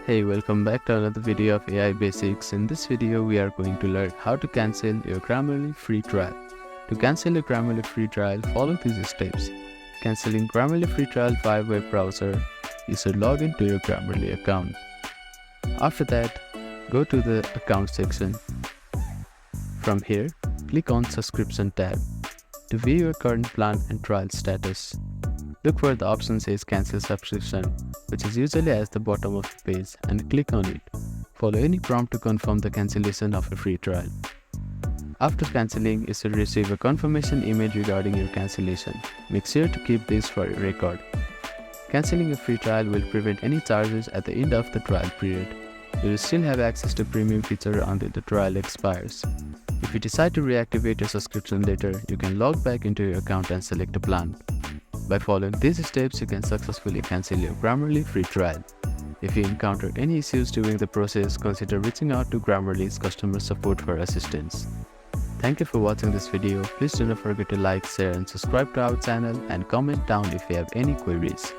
Hey, welcome back to another video of AI Basics. In this video, we are going to learn how to cancel your Grammarly free trial. To cancel your Grammarly free trial, follow these steps. Canceling Grammarly free trial via web browser, you should log into your Grammarly account. After that, go to the account section. From here, click on subscription tab to view your current plan and trial status. Look where the option says cancel subscription, which is usually at the bottom of the page, and click on it. Follow any prompt to confirm the cancellation of a free trial. After cancelling, you should receive a confirmation email regarding your cancellation. Make sure to keep this for your record. Cancelling a free trial will prevent any charges at the end of the trial period. You will still have access to premium feature until the trial expires. If you decide to reactivate your subscription later, you can log back into your account and select a plan. By following these steps, you can successfully cancel your Grammarly free trial. If you encounter any issues during the process, consider reaching out to Grammarly's customer support for assistance. Thank you for watching this video. Please do not forget to like, share and subscribe to our channel and comment down if you have any queries.